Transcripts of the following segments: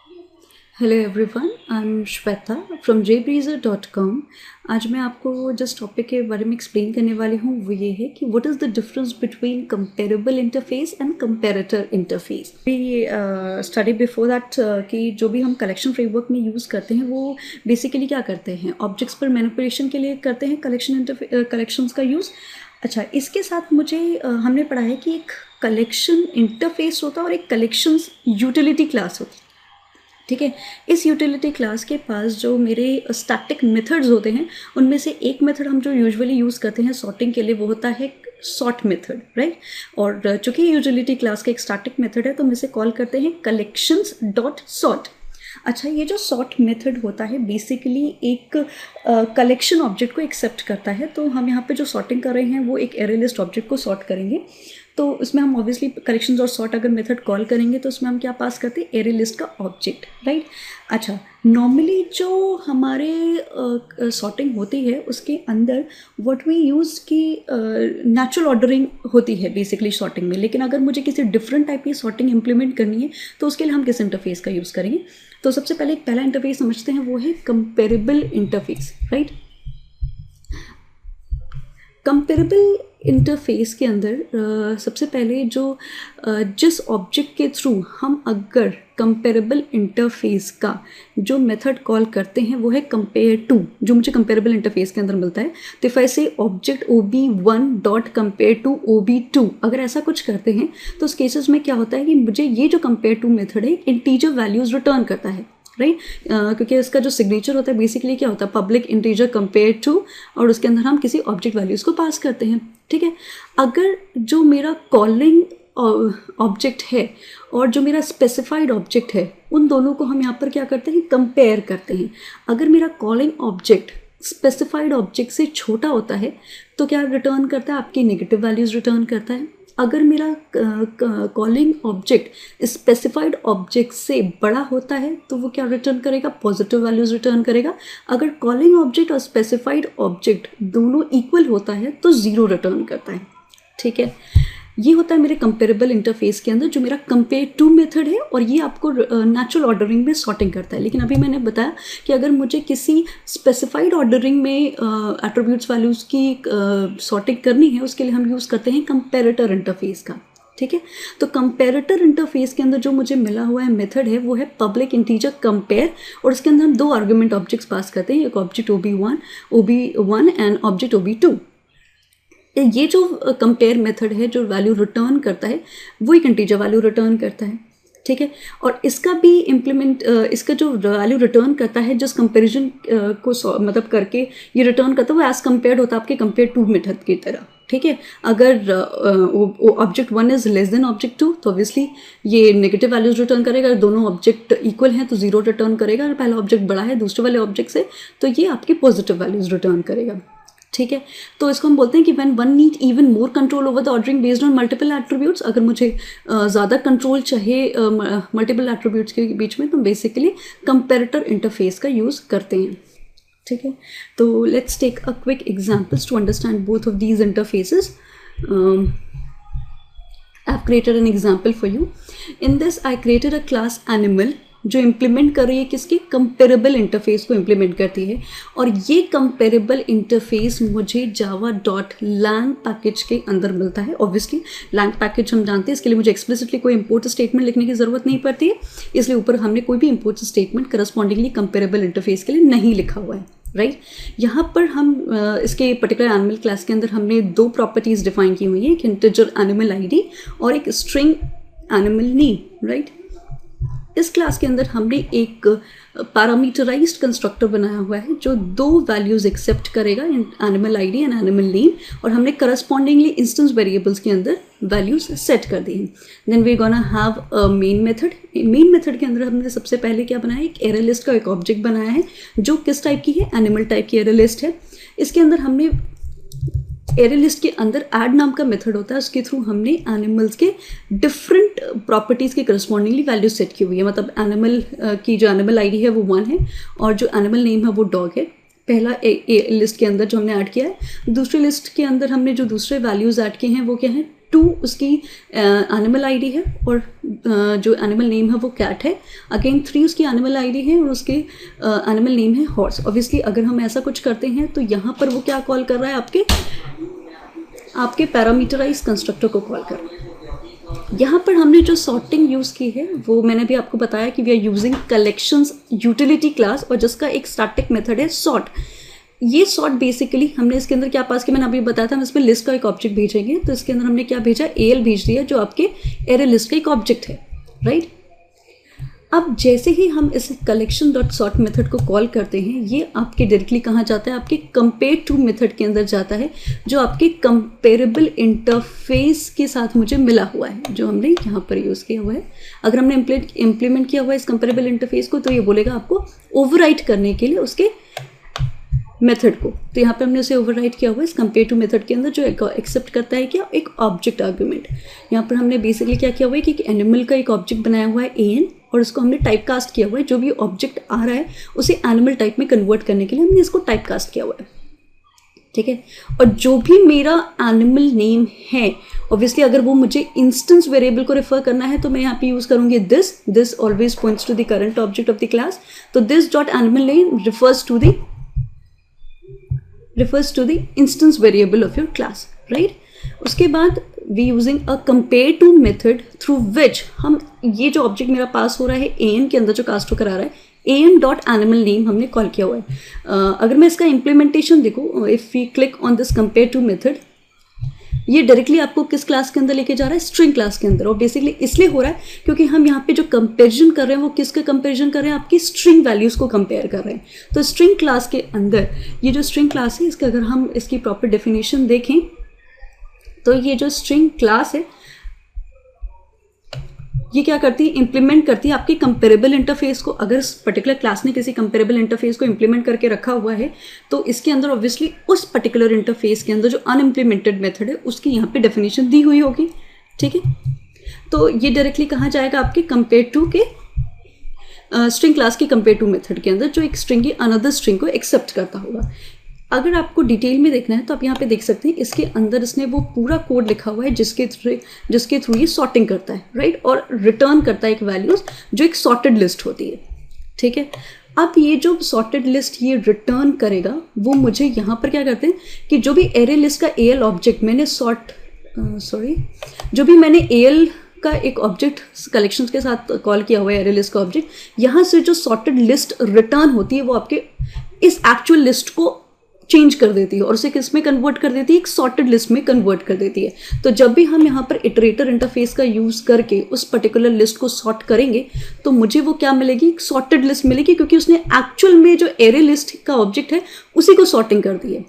Hello everyone, I am Shweta from jbreezer.com। आज मैं आपको जिस टॉपिक के बारे में एक्सप्लेन करने वाली हूँ वो ये है कि what is the difference between comparable interface and comparator interface. We study before that कि जो भी हम कलेक्शन फ्रेमवर्क में यूज़ करते हैं वो बेसिकली क्या करते हैं, ऑब्जेक्ट्स पर मैनिपुलेशन के लिए करते हैं कलेक्शंस का यूज़। अच्छा, इसके साथ मुझे हमने पढ़ा है कि एक कलेक्शन इंटरफेस होता है और एक कलेक्शंस यूटिलिटी क्लास होती है। ठीक है, इस यूटिलिटी क्लास के पास जो मेरे स्टैटिक मेथड्स होते हैं उनमें से एक मेथड हम जो यूजुअली यूज़ करते हैं सॉर्टिंग के लिए वो होता है सॉर्ट मेथड, राइट। और चूंकि यूटिलिटी क्लास का एक स्टैटिक मेथड है तो हम इसे कॉल करते हैं कलेक्शंस डॉट सॉर्ट। अच्छा, ये जो सॉर्ट मेथड होता है बेसिकली एक कलेक्शन ऑब्जेक्ट को एक्सेप्ट करता है। तो हम यहाँ पे जो सॉर्टिंग कर रहे हैं वो एक एरे लिस्ट ऑब्जेक्ट को सॉर्ट करेंगे। तो इसमें हम ऑब्वियसली कलेक्शंस और सॉर्ट अगर मेथड कॉल करेंगे तो उसमें हम क्या पास करते हैं, एरे लिस्ट का ऑब्जेक्ट, राइट। अच्छा, नॉर्मली जो हमारे सॉर्टिंग होती है उसके अंदर व्हाट वी यूज़ की नेचुरल ऑर्डरिंग होती है बेसिकली सॉर्टिंग में। लेकिन अगर मुझे किसी डिफरेंट टाइप की सॉर्टिंग इंप्लीमेंट करनी है तो उसके लिए हम किस इंटरफेस का यूज़ करेंगे। तो सबसे पहले एक पहला इंटरफेस समझते हैं, वो है comparable interface, right. Comparable interface के अंदर सबसे पहले जिस ऑब्जेक्ट के थ्रू हम अगर कंपेरेबल इंटरफेस का जो मेथड कॉल करते हैं वो है कंपेयर टू, जो मुझे कंपेरेबल इंटरफेस के अंदर मिलता है। तो इफ आई से object OB1 dot compare to OB2, अगर ऐसा कुछ करते हैं तो उस केसेस में क्या होता है कि मुझे ये जो कंपेयर टू मेथड है इंटीजर वैल्यूज़ रिटर्न करता है, राइट। क्योंकि इसका जो सिग्नेचर होता है बेसिकली क्या होता है, पब्लिक इंटीजर कंपेयर टू, और उसके अंदर हम किसी ऑब्जेक्ट वैल्यूज़ को पास करते हैं, ठीक है। अगर जो मेरा कॉलिंग ऑब्जेक्ट है और जो मेरा स्पेसिफाइड ऑब्जेक्ट है उन दोनों को हम यहाँ पर क्या करते हैं, कंपेयर करते हैं। अगर मेरा कॉलिंग ऑब्जेक्ट स्पेसिफाइड ऑब्जेक्ट से छोटा होता है तो क्या रिटर्न करता है, आपकी नेगेटिव वैल्यूज़ रिटर्न करता है। अगर मेरा कॉलिंग ऑब्जेक्ट स्पेसिफाइड ऑब्जेक्ट से बड़ा होता है तो वो क्या रिटर्न करेगा, पॉजिटिव वैल्यूज़ रिटर्न करेगा। अगर कॉलिंग ऑब्जेक्ट और स्पेसिफाइड ऑब्जेक्ट दोनों इक्वल होता है तो 0 रिटर्न करता है, ठीक है। ये होता है मेरे कंपेरेबल इंटरफेस के अंदर जो मेरा कंपेयर टू मेथड है, और ये आपको नेचुरल ऑर्डरिंग में सॉर्टिंग करता है। लेकिन अभी मैंने बताया कि अगर मुझे किसी स्पेसिफाइड ऑर्डरिंग में एट्रीब्यूट्स वैल्यूज़ की सॉर्टिंग करनी है उसके लिए हम यूज़ करते हैं कंपेरेटर इंटरफेस का, ठीक है। तो कंपेरेटर इंटरफेस के अंदर जो मुझे मिला हुआ है मेथड है वो है पब्लिक इंटीजर कंपेयर, और उसके अंदर हम 2 आर्गुमेंट ऑब्जेक्ट्स पास करते हैं, एक object OB1 and object OB2। ये जो कंपेयर मेथड है जो वैल्यू रिटर्न करता है वो एक इंटीजर वैल्यू रिटर्न करता है, ठीक है। और इसका भी इसका जो वैल्यू रिटर्न करता है जिस कंपेरिजन को मतलब करके ये रिटर्न करता है वो एज कंपेयर्ड होता है आपके कंपेयर टू मेथड की तरह, ठीक है। अगर object 1 is less than object 2 तो ऑब्वियसली ये नेगेटिव वैल्यूज रिटर्न करेगा। अगर दोनों ऑब्जेक्ट इक्वल हैं तो 0 रिटर्न करेगा। अगर पहला ऑब्जेक्ट बड़ा है दूसरे वाले ऑब्जेक्ट से तो ये आपकी पॉजिटिव वैल्यूज रिटर्न करेगा, ठीक है। तो इसको हम बोलते हैं कि when one need even more control over the ordering based on multiple attributes, अगर मुझे ज़्यादा कंट्रोल चाहिए मल्टीपल एट्रीब्यूट्स के बीच में तो बेसिकली कंपेरेटर इंटरफेस का यूज़ करते हैं, ठीक है। तो let's take a quick examples to understand both of these interfaces. I have created an example for you. In this I created a class animal जो इम्प्लीमेंट कर रही है किसकी, कंपेरेबल इंटरफेस को इम्प्लीमेंट करती है। और ये कंपेरेबल इंटरफेस मुझे java.lang पैकेज के अंदर मिलता है। ऑब्वियसली lang पैकेज हम जानते हैं, इसके लिए मुझे एक्सप्लिसिटली कोई इंपोर्ट स्टेटमेंट लिखने की ज़रूरत नहीं पड़ती है, इसलिए ऊपर हमने कोई भी import statement correspondingly comparable interface के लिए नहीं लिखा हुआ है, राइट। यहाँ पर हम इसके पर्टिकुलर एनिमल क्लास के अंदर हमने 2 प्रॉपर्टीज़ डिफाइन की हुई है, एक इंटीजर एनिमल ID और एक स्ट्रिंग एनिमल नेम, राइट। इस क्लास के अंदर हमने एक पैरामीटराइज्ड कंस्ट्रक्टर बनाया हुआ है जो 2 वैल्यूज़ एक्सेप्ट करेगा, animal ID and animal name, और हमने करस्पॉन्डिंगली इंस्टेंस वेरिएबल्स के अंदर वैल्यूज़ सेट कर दी हैं। Then we gonna have a main method. Main method के अंदर हमने सबसे पहले क्या बनाया, एक एरे लिस्ट का एक ऑब्जेक्ट बनाया है जो किस टाइप की है, एनिमल टाइप की एरे लिस्ट है। इसके अंदर हमने एरे लिस्ट के अंदर ऐड नाम का मेथड होता है, उसके थ्रू हमने एनिमल्स के डिफरेंट प्रॉपर्टीज़ के करस्पॉन्डिंगली वैल्यू सेट की हुई है। मतलब एनिमल की जो एनिमल ID है वो 1 है और जो एनिमल नेम है वो डॉग है। पहला लिस्ट के अंदर जो हमने ऐड किया है। दूसरी लिस्ट के अंदर हमने जो दूसरे वैल्यूज़ ऐड किए हैं वो क्या है, 2 2 उसकी एनिमल आईडी है और जो एनिमल नेम है वो कैट है। अगेन 3 उसकी एनिमल आईडी है और उसके एनिमल नेम है हॉर्स। ऑब्वियसली अगर हम ऐसा कुछ करते हैं तो यहाँ पर वो क्या कॉल कर रहा है, आपके पैरामीटराइज कंस्ट्रक्टर को कॉल कर रहा है। यहाँ पर हमने जो सॉर्टिंग यूज़ की है वो मैंने भी आपको बताया कि we are using collections utility class और जिसका एक स्टैटिक मेथड है सॉर्ट। ये सॉर्ट बेसिकली हमने इसके अंदर क्या पास किया, मैंने अभी बताया था हम इसमें लिस्ट का एक ऑब्जेक्ट भेजेंगे, तो इसके अंदर हमने क्या भेजा, AL भेज दिया जो आपके एरे लिस्ट का एक ऑब्जेक्ट है, राइट। अब जैसे ही हम इस कलेक्शन डॉट सॉर्ट मेथड को कॉल करते हैं ये आपके डायरेक्टली कहाँ जाता है, आपके कंपेयर टू मेथड के अंदर जाता है जो आपके कंपेरेबल इंटरफेस के साथ मुझे मिला हुआ है, जो हमने यहाँ पर यूज़ किया हुआ है। अगर हमने इम्प्लीमेंट किया हुआ है इस कंपेरेबल इंटरफेस को तो ये बोलेगा आपको ओवरराइट करने के लिए उसके मेथड को, तो यहाँ पे हमने उसे ओवरराइट किया हुआ है इस कंपेयर टू मेथड के अंदर जो एक्सेप्ट करता है क्या, एक ऑब्जेक्ट आर्गुमेंट। यहाँ पर हमने बेसिकली क्या किया हुआ है कि एक एनिमल का एक ऑब्जेक्ट बनाया हुआ है AN और उसको हमने टाइप कास्ट किया हुआ है, जो भी ऑब्जेक्ट आ रहा है उसे एनिमल टाइप में कन्वर्ट करने के लिए हमने इसको टाइप कास्ट किया हुआ है, ठीक है। और जो भी मेरा एनिमल नेम है ऑब्वियसली अगर वो मुझे इंस्टेंस वेरिएबल को रेफर करना है तो मैं यहाँ पे यूज़ करूँगी this always points to the current object of the class, तो this dot animal name refers to the instance variable of your class, right? उसके बाद we using a compare to method through which हम ये जो object मेरा पास हो रहा है AN के अंदर जो कास्ट होकर आ रहा है AN डॉट एनिमल नेम हमने कॉल किया हुआ है। अगर मैं इसका इम्प्लीमेंटेशन देखूँ, if we click on this compare to method, ये डायरेक्टली आपको किस क्लास के अंदर लेके जा रहा है, स्ट्रिंग क्लास के अंदर। और बेसिकली इसलिए हो रहा है क्योंकि हम यहाँ पे जो कंपैरिजन कर रहे हैं वो किसका कंपैरिजन कर रहे हैं, आपकी स्ट्रिंग वैल्यूज़ को कंपेयर कर रहे हैं। तो स्ट्रिंग क्लास के अंदर ये जो स्ट्रिंग क्लास है इसका अगर हम इसकी प्रॉपर डेफिनेशन देखें तो ये जो स्ट्रिंग क्लास है ये क्या करती है, इंप्लीमेंट करती है आपके कंपेरेबल इंटरफेस को। अगर पर्टिकुलर क्लास ने किसी कंपेरेबल इंटरफेस को इंप्लीमेंट करके रखा हुआ है तो इसके अंदर ऑब्वियसली उस पर्टिकुलर इंटरफेस के अंदर जो अनइम्प्लीमेंटेड मेथड है उसकी यहाँ पे डेफिनेशन दी हुई होगी, ठीक है। तो ये डायरेक्टली कहाँ जाएगा, आपके कंपेयर टू के स्ट्रिंग क्लास के कंपेयर टू मेथड के अंदर जो एक स्ट्रिंग की अनदर स्ट्रिंग को एक्सेप्ट करता होगा। अगर आपको डिटेल में देखना है तो आप यहाँ पे देख सकते हैं इसके अंदर इसने वो पूरा कोड लिखा हुआ है जिसके थ्रू ये सॉर्टिंग करता है, राइट, और रिटर्न करता है एक वैल्यूज जो एक सॉर्टेड लिस्ट होती है, ठीक है। अब ये जो सॉर्टेड लिस्ट ये रिटर्न करेगा वो मुझे यहाँ पर क्या करते हैं कि जो भी एरे लिस्ट का AL ऑब्जेक्ट मैंने जो भी मैंने AL का एक ऑब्जेक्ट कलेक्शंस के साथ कॉल किया हुआ है एरे लिस्ट का ऑब्जेक्ट, यहाँ से जो सॉर्टेड लिस्ट रिटर्न होती है वो आपके इस एक्चुअल लिस्ट को चेंज कर देती है और उसे किस में कन्वर्ट कर देती है, एक सॉर्टेड लिस्ट में कन्वर्ट कर देती है। तो जब भी हम यहाँ पर इटरेटर इंटरफेस का यूज़ करके उस पर्टिकुलर लिस्ट को सॉर्ट करेंगे तो मुझे वो क्या मिलेगी, एक सॉर्टेड लिस्ट मिलेगी क्योंकि उसने एक्चुअल में जो एरे लिस्ट का ऑब्जेक्ट है उसी को सॉर्टिंग कर दी है,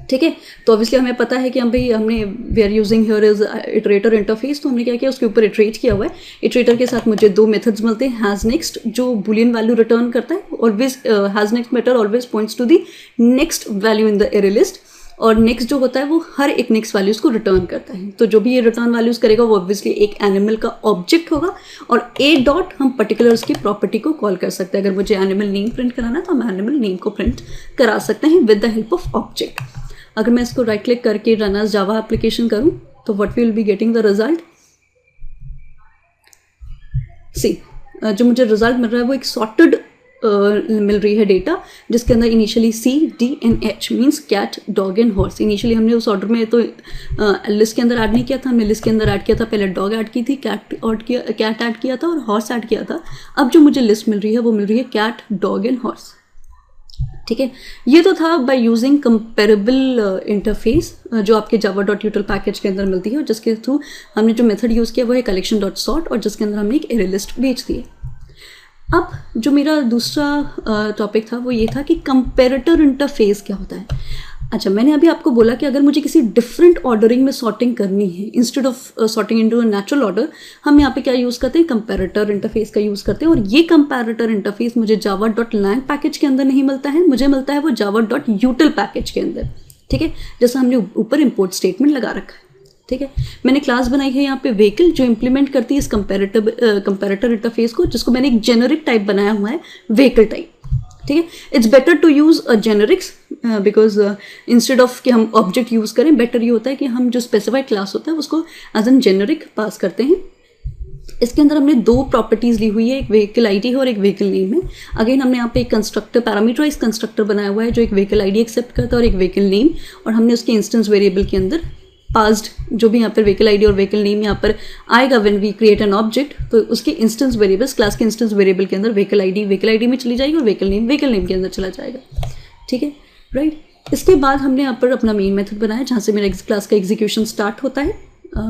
ठीक है। तो ऑब्वियसली हमें पता है कि हमने we are using here is iterator interface, तो हमने क्या किया उसके ऊपर इटरेट किया हुआ है। इटरेटर के साथ मुझे 2 मेथड्स मिलते हैं, हैज़ नेक्स्ट जो बुलियन वैल्यू रिटर्न करता है, always has next method always points to the next value in the array list, और नेक्स्ट जो होता है वो हर एक नेक्स्ट वैल्यूज़ को रिटर्न करता है। तो जो भी ये रिटर्न वैल्यूज़ करेगा वो ऑब्वियसली एक एनिमल का ऑब्जेक्ट होगा और A डॉट हम पर्टिकुलर उसकी प्रॉपर्टी को कॉल कर सकते हैं। अगर मुझे एनिमल नेम प्रिंट कराना है तो हम एनिमल नेम को प्रिंट करा सकते हैं with the help of object. अगर मैं इसको राइट क्लिक करके रन एज जावा एप्लीकेशन करूं तो what will be getting the result, see जो मुझे रिजल्ट मिल रहा है वो एक सॉर्टेड मिल रही है डेटा जिसके अंदर initially CDNH means cat dog and horse. Initially हमने उस ऑर्डर में तो लिस्ट के अंदर ऐड नहीं किया था, हमने लिस्ट के अंदर ऐड किया था, पहले डॉग ऐड की थी, कैट ऐड किया था और हॉर्स ऐड किया था। अब जो मुझे लिस्ट मिल रही है वो मिल रही है कैट डॉग एंड हॉर्स, ठीक है। ये तो था बाय यूजिंग कंपेरेबल इंटरफेस जो आपके java.util पैकेज के अंदर मिलती है और जिसके थ्रू हमने जो मेथड यूज़ किया वो है कलेक्शन डॉट सॉर्ट और जिसके अंदर हमने एक एरे लिस्ट भेज दी है। अब जो मेरा दूसरा टॉपिक था वो ये था कि कंपेरेटर इंटरफेस क्या होता है। अच्छा, मैंने अभी आपको बोला कि अगर मुझे किसी डिफरेंट ऑर्डरिंग में सॉर्टिंग करनी है instead of sorting into a natural order, हम यहाँ पे क्या यूज़ करते हैं, कंपैरेटर इंटरफेस का यूज़ करते हैं। और ये कंपैरेटर इंटरफेस मुझे java.lang पैकेज के अंदर नहीं मिलता है, मुझे मिलता है वो java.util पैकेज के अंदर, ठीक है, जैसा हमने ऊपर इंपोर्ट स्टेटमेंट लगा रखा है, ठीक है। मैंने क्लास बनाई है यहाँ पे व्हीकल जो इंप्लीमेंट करती है इस कंपैरेटर इंटरफेस को, जिसको मैंने एक जेनरिक टाइप बनाया हुआ है व्हीकल टाइप, ठीक है. It's better to use a generics because instead of कि हम ऑब्जेक्ट यूज़ करें, बेटर ये होता है कि हम जो स्पेसिफाइड क्लास होता है उसको एज एन जेनेरिक पास करते हैं. इसके अंदर हमने दो प्रॉपर्टीज़ ली हुई है, एक व्हीकल आईडी है और एक व्हीकल नेम है. अगेन हमने यहाँ पे एक कंस्ट्रक्टर, पैरामीटराइज कंस्ट्रक्टर बनाया हुआ है जो एक व्हीकल आईडी एक्सेप्ट करता है और एक व्हीकल नेम, और हमने उसके इंस्टेंस वेरिएबल के अंदर पास्ड जो भी यहाँ पर व्हीकल आईडी और व्हीकल नेम यहाँ पर आएगा when we create an object, तो उसके इंस्टेंस वेरिएबल्स क्लास के इंस्टेंस वेरिएबल के अंदर व्हीकल आईडी में चली जाएगी और व्हीकल नेम के अंदर चला जाएगा. ठीक है, राइट. इसके बाद हमने यहाँ पर अपना मेन मेथड बनाया जहाँ से मेरा क्लास का एग्जीक्यूशन स्टार्ट होता है.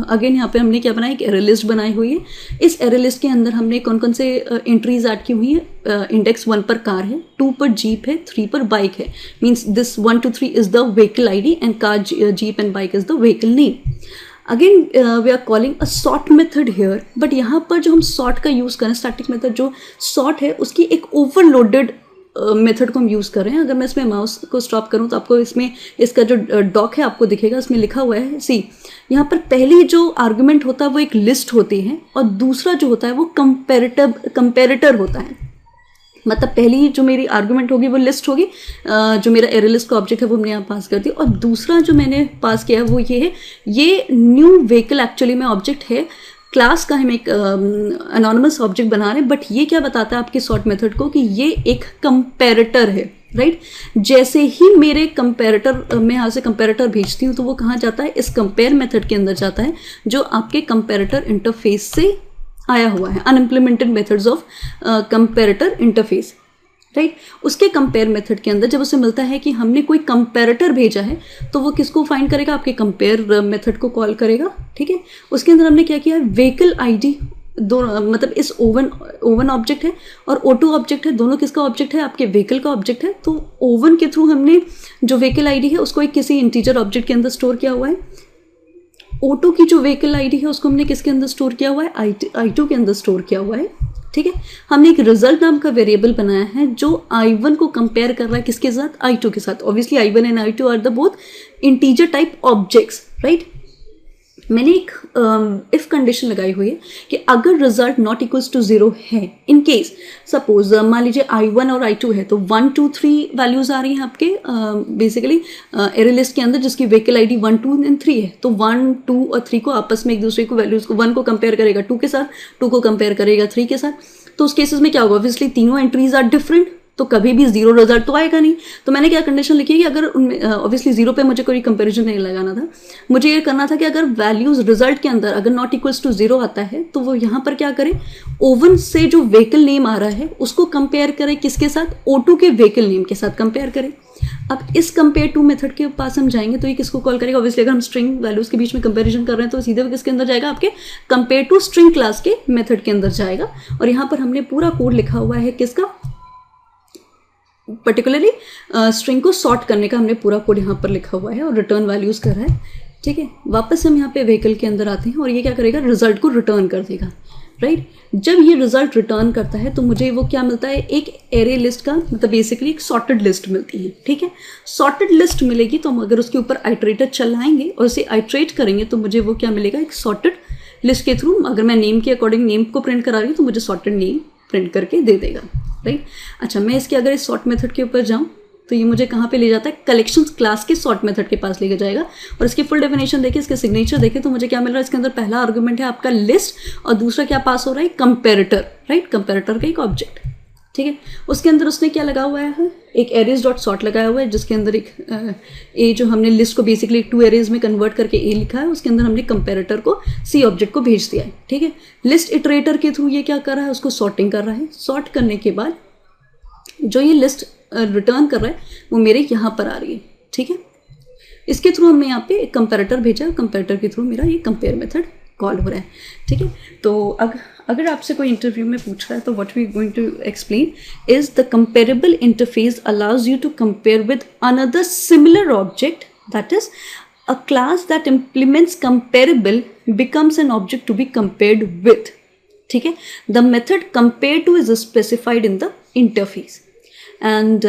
अगेन यहाँ पे हमने क्या बनाया, एक एरे लिस्ट बनाई हुई है. इस एरे लिस्ट के अंदर हमने कौन कौन से एंट्रीज ऐड की हुई है. इंडेक्स 1 पर कार है, 2 पर जीप है, 3 पर बाइक है. Means this 1 to 3 is the vehicle ID and car, jeep and bike is the vehicle name. Again we are calling a sort method here, but यहाँ पर जो हम सॉर्ट का यूज़ करें, स्टैटिक मेथड जो सॉर्ट है उसकी एक ओवरलोडेड मेथड को हम यूज़ कर रहे हैं. अगर मैं इसमें माउस को स्टॉप करूं तो आपको इसमें इसका जो डॉक है आपको दिखेगा, इसमें लिखा हुआ है. सी, यहाँ पर पहली जो आर्गुमेंट होता है वो एक लिस्ट होती है और दूसरा जो होता है वो कंपेरेटर होता है. मतलब पहली जो मेरी आर्गुमेंट होगी वो लिस्ट होगी, जो मेरा एरे लिस्ट का ऑब्जेक्ट है वो हमने यहाँ पास कर दिया, और दूसरा जो मैंने पास किया है वो ये है, ये न्यू व्हीकल एक्चुअली में ऑब्जेक्ट है. क्लास का हम एक अनोनिमस ऑब्जेक्ट बना रहे हैं, बट ये क्या बताता है आपके सॉर्ट मेथड को कि ये एक कंपैरेटर है, राइट. जैसे ही मेरे कंपैरेटर, मैं यहाँ से कंपैरेटर भेजती हूँ तो वो कहाँ जाता है, इस कंपेयर मेथड के अंदर जाता है जो आपके कंपैरेटर इंटरफेस से आया हुआ है. Unimplemented methods of comparator interface, right. उसके कंपेयर मेथड के अंदर जब उसे मिलता है कि हमने कोई कंपैरेटर भेजा है तो वो किसको फाइंड करेगा, आपके कंपेयर मेथड को कॉल करेगा. ठीक है, उसके अंदर हमने क्या किया है, व्हीकल आईडी दो, मतलब इस ओवन ऑब्जेक्ट है और O2 ऑब्जेक्ट है, दोनों किसका ऑब्जेक्ट है, आपके व्हीकल का ऑब्जेक्ट है. तो ओवन के थ्रू हमने जो व्हीकल आईडी है उसको एक किसी इंटीजर ऑब्जेक्ट के अंदर स्टोर किया हुआ है. O2 की जो व्हीकल आईडी है उसको हमने किसके अंदर स्टोर किया हुआ है, I2 के अंदर स्टोर किया हुआ है. ठीक है, हमने एक रिजल्ट नाम का वेरिएबल बनाया है जो I1 को कंपेयर कर रहा है किसके साथ, I2 के साथ. Obviously I1 and I2 are the both integer type objects, right. मैंने एक इफ कंडीशन लगाई हुई है कि अगर रिजल्ट नॉट इक्वल्स टू 0 है, इन केस सपोज मान लीजिए I1 और I2 है तो 1 2 3 वैल्यूज आ रही हैं आपके बेसिकली एरे लिस्ट के अंदर जिसकी व्हीकल आईडी 1 2 एंड 3 है. तो 1 2 और 3 को आपस में एक दूसरे को वैल्यूज को 1 को कंपेयर करेगा 2 के साथ, 2 को कंपेयर करेगा 3 के साथ. तो उस केसेस में क्या होगा, ऑब्वियसली तीनों एंट्रीज आर डिफरेंट, तो कभी भी 0 रिजल्ट तो आएगा नहीं. तो मैंने क्या कंडीशन लिखी है कि अगर उनमें ऑब्वियसली 0 पे मुझे कोई कंपैरिजन नहीं लगाना था, मुझे ये करना था कि अगर वैल्यूज रिजल्ट के अंदर अगर नॉट इक्वल्स टू 0 आता है तो वो यहाँ पर क्या करे, ओवन से जो व्हीकल नेम आ रहा है उसको कंपेयर करे किसके साथ, O2 के व्हीकल नेम के साथ कंपेयर करे. अब इस कंपेयर टू मेथड के पास हम जाएंगे तो ये किसको कॉल करेगा, ऑब्वियसली अगर हम स्ट्रिंग वैल्यूज के बीच में कंपैरिजन कर रहे हैं तो सीधे किसके अंदर जाएगा, आपके कंपेयर टू स्ट्रिंग क्लास के मेथड के अंदर जाएगा. और यहाँ पर हमने पूरा कोड लिखा हुआ है किसका, पर्टिकुलरली स्ट्रिंग को सॉर्ट करने का हमने पूरा कोड यहाँ पर लिखा हुआ है और रिटर्न वैल्यूज कर रहा है. ठीक है, वापस हम यहाँ पे व्हीकल के अंदर आते हैं और ये क्या करेगा, रिजल्ट को रिटर्न कर देगा, राइट. जब ये रिजल्ट रिटर्न करता है तो मुझे वो क्या मिलता है, एक एरे लिस्ट का, मतलब बेसिकली एक सॉर्टेड लिस्ट मिलती है. ठीक है, सॉर्टेड लिस्ट मिलेगी तो हम अगर उसके ऊपर आइटरेटर चलाएंगे और उसे आइटरेट करेंगे तो मुझे वो क्या मिलेगा, एक सॉर्टेड लिस्ट के थ्रू. अगर मैं नेम के अकॉर्डिंग नेम को प्रिंट करा रही हूँ तो मुझे सॉर्टेड नेम प्रिंट करके दे देगा, राइट. अच्छा, मैं इसके अगर इस सॉर्ट मेथड के ऊपर जाऊँ तो ये मुझे कहाँ पे ले जाता है, कलेक्शंस क्लास के सॉर्ट मेथड के पास लेके जाएगा. और इसकी फुल डेफिनेशन देखें, इसके सिग्नेचर देखें तो मुझे क्या मिल रहा है, इसके अंदर पहला आर्गुमेंट है आपका लिस्ट और दूसरा क्या पास हो रहा है, कंपेरेटर, राइट. कंपेरेटर का एक ऑब्जेक्ट. ठीक है, उसके अंदर उसने क्या लगा हुआ है, एक एरेज डॉट सॉर्ट लगाया हुआ है जिसके अंदर एक ए जो हमने लिस्ट को बेसिकली 2 एरेज में कन्वर्ट करके ए लिखा है, उसके अंदर हमने कंपेरेटर को सी ऑब्जेक्ट को भेज दिया है. ठीक है, लिस्ट इटरेटर के थ्रू ये क्या कर रहा है, उसको सॉर्टिंग कर रहा है. सॉर्ट करने के बाद जो ये लिस्ट रिटर्न कर रहा है वो मेरे यहाँ पर आ रही है. ठीक है, इसके थ्रू हमने यहाँ पे एक कंपेरेटर भेजा, कंपेरेटर के थ्रू मेरा ये कंपेयर मेथड कॉल हो रहा है. ठीक है, तो अगर आपसे कोई इंटरव्यू में पूछ रहा है तो what we going to explain is the comparable interface allows you to compare with another similar object, that is a class that implements comparable becomes an object to be compared with. ठीक है, the method compare to is specified in the interface. And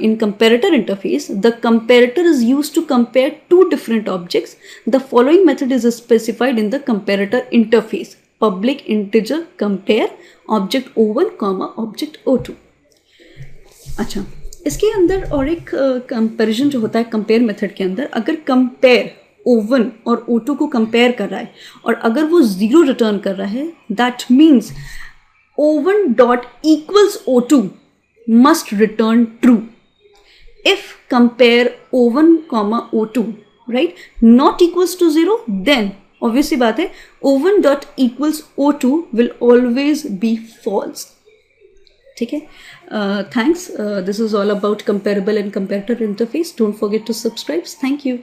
in comparator interface, the comparator is used to compare two different objects. The following method is specified in the comparator interface: public integer compare object O1 comma object O2. अच्छा, इसके अंदर और एक comparison जो होता है compare method के अंदर, अगर कंपेयर O1 और O2 को कंपेयर कर रहा है और अगर वो 0 रिटर्न कर रहा है, that means O1 dot equals O2 must return true. If compare O1 comma O2, right, not equals to 0, then obviously बात है O1 dot equals O2 will always be false. ठीक है. Thanks. This is all about comparable and comparator interface. Don't forget to subscribe. Thank you.